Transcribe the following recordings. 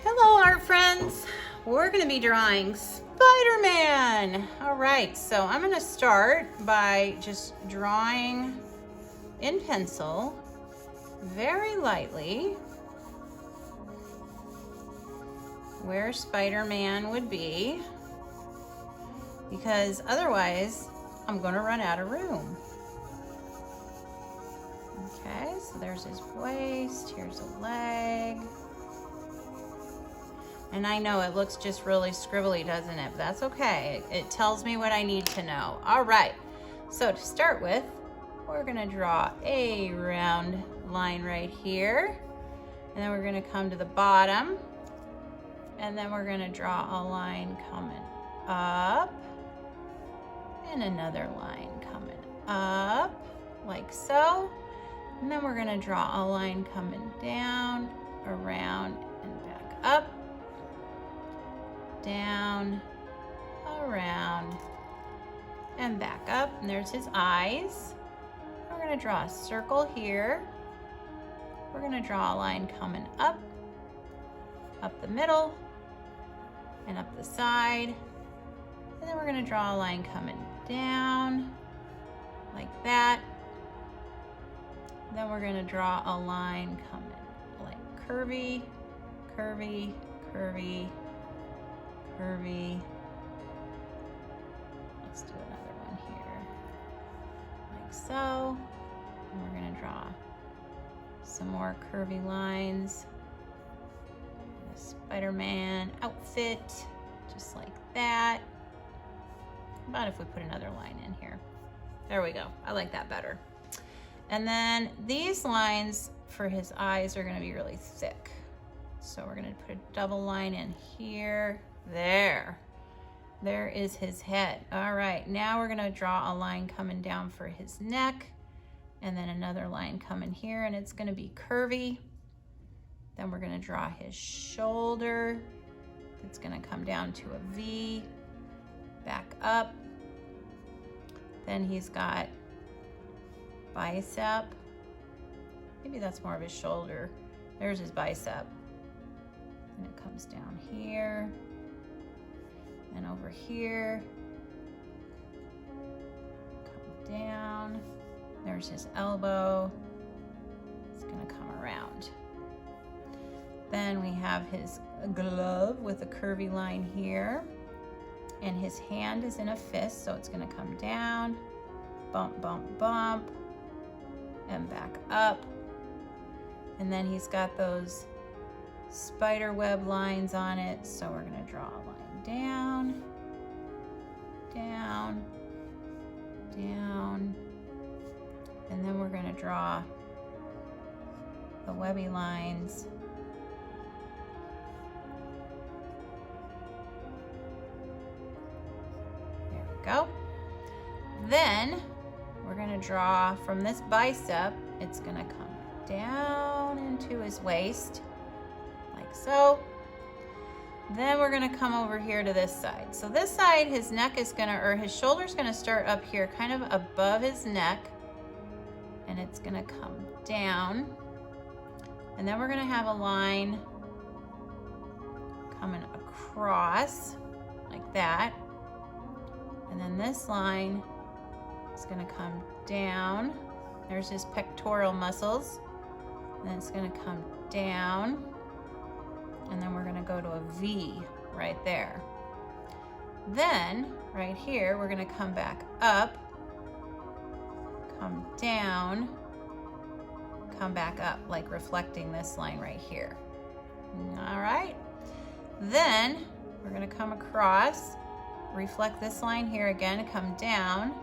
Hello, art friends. We're going to be drawing Spider-Man. All right, so I'm going to start by just drawing in pencil very lightly where Spider-Man would be, because otherwise I'm going to run out of room. Okay, so there's his waist, here's a leg. And I know it looks just really scribbly, doesn't it? But that's okay. It tells me what I need to know. All right, so to start with, we're gonna draw a round line right here. And then we're gonna come to the bottom. And then we're gonna draw a line coming up. And another line coming up, like so. And then we're gonna draw a line coming down, around, and back up. Down, around, and back up. And there's his eyes. We're gonna draw a circle here. We're gonna draw a line coming up the middle, and up the side. And then we're gonna draw a line coming down, like that. Then we're gonna draw a line coming like curvy, curvy, curvy, curvy. Let's do another one here, like so. And we're gonna draw some more curvy lines. The Spider-Man outfit, just like that. How about if we put another line in here? There we go, I like that better. And then these lines for his eyes are gonna be really thick. So we're gonna put a double line in here. There is his head. All right, now we're gonna draw a line coming down for his neck, and then another line coming here, and it's gonna be curvy. Then we're gonna draw his shoulder. It's gonna come down to a V, back up. Then he's got bicep. Maybe that's more of his shoulder. There's his bicep. And it comes down here and over here. Come down. There's his elbow. It's gonna come around. Then we have his glove with a curvy line here. And his hand is in a fist, so it's gonna come down, bump, bump, bump, and back up. And then he's got those spider web lines on it, so we're gonna draw a line down, down, down, and then we're gonna draw the webby lines there we go. Then we're gonna draw from this bicep, it's gonna come down into his waist, like so. Then we're gonna come over here to this side. So this side, his neck is gonna, or his shoulder's gonna start up here, kind of above his neck, and it's gonna come down. And then we're gonna have a line coming across, like that. And then this line is gonna come down. There's his pectoral muscles. And then it's gonna come down. And then we're gonna go to a V right there. Then, right here, we're gonna come back up, come down, come back up, like reflecting this line right here. All right. Then we're gonna come across, reflect this line here again, come down,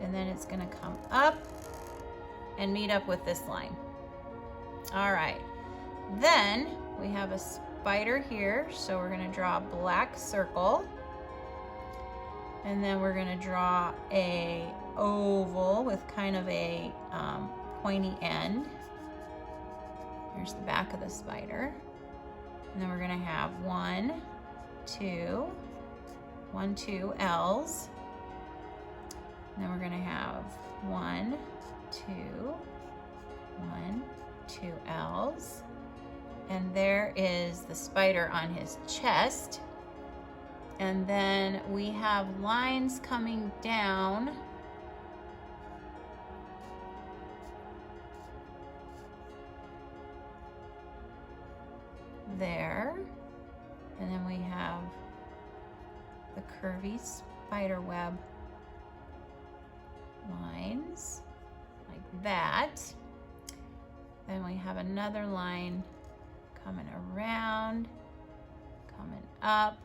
and then it's gonna come up and meet up with this line. All right, then we have a spider here, so we're gonna draw a black circle, and then we're gonna draw a oval with kind of a pointy end. There's the back of the spider. And then we're gonna have 1, 2, 1, 2 L's. And then we're gonna have 1, 2, 1, 2 L's. And there is the spider on his chest. And then we have lines coming down. There. And then we have the curvy spider web lines like that. Then we have another line coming around, coming up.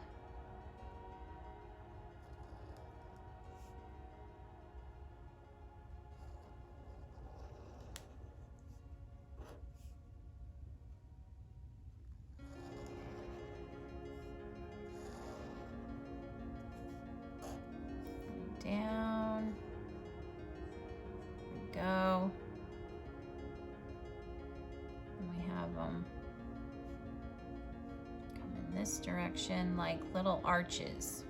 Down. There we go. And we have them come in this direction like little arches.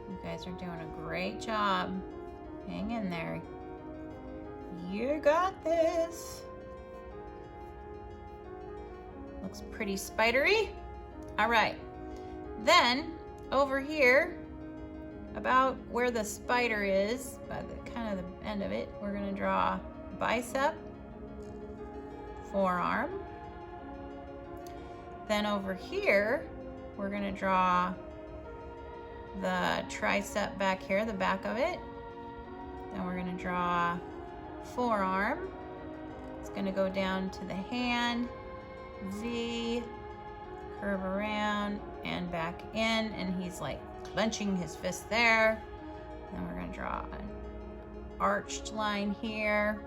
You guys are doing a great job. Hang in there. You got this. Looks pretty spidery. All right. Then over here, about where the spider is, by the kind of the end of it, we're gonna draw bicep, forearm. Then over here, we're gonna draw the tricep back here, the back of it. Then we're gonna draw forearm. It's gonna go down to the hand, V, curve around and back in, and he's like clenching his fist there. Then we're gonna draw an arched line here.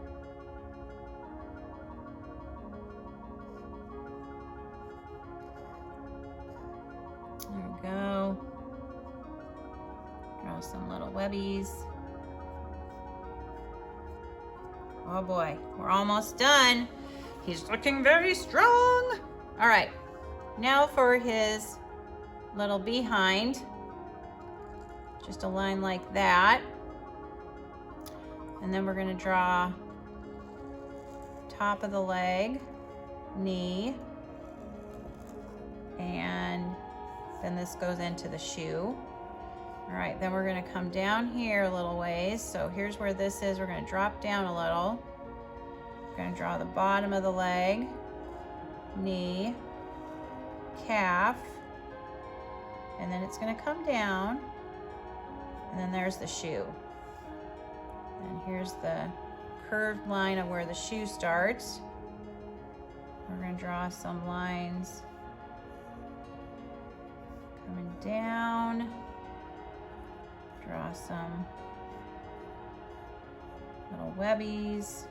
There we go. Draw some little webbies. Oh boy, we're almost done. He's looking very strong. All right, now for his little behind. Just a line like that. And then we're gonna draw top of the leg, knee, and then this goes into the shoe. All right, then we're gonna come down here a little ways. So here's where this is. We're gonna drop down a little. We're gonna draw the bottom of the leg, knee, calf, and then it's gonna come down, and then there's the shoe. And here's the curved line of where the shoe starts. We're gonna draw some lines coming down. Draw some little webbies.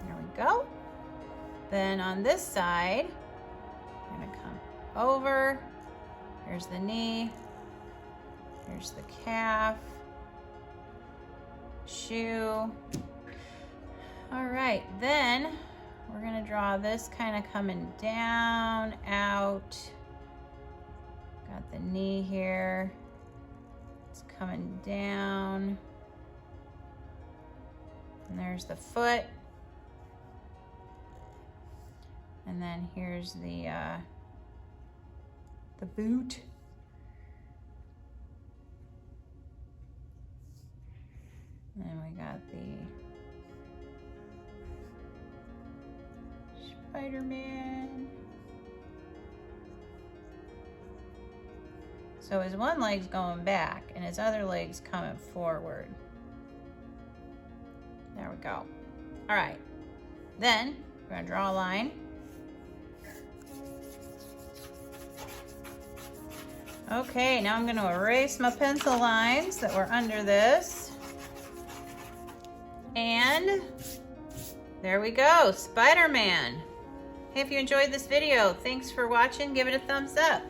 There we go. Then on this side, I'm gonna come over. Here's the knee. Here's the calf. Shoe. All right, then we're gonna draw this kind of coming down, out. Got the knee here. It's coming down. And there's the foot. And then here's the boot. And then we got the Spiderman. So his one leg's going back and his other leg's coming forward. There we go. All right. Then we're gonna draw a line. Okay, now I'm gonna erase my pencil lines that were under this. And there we go, Spider-Man. Hey, if you enjoyed this video, thanks for watching. Give it a thumbs up.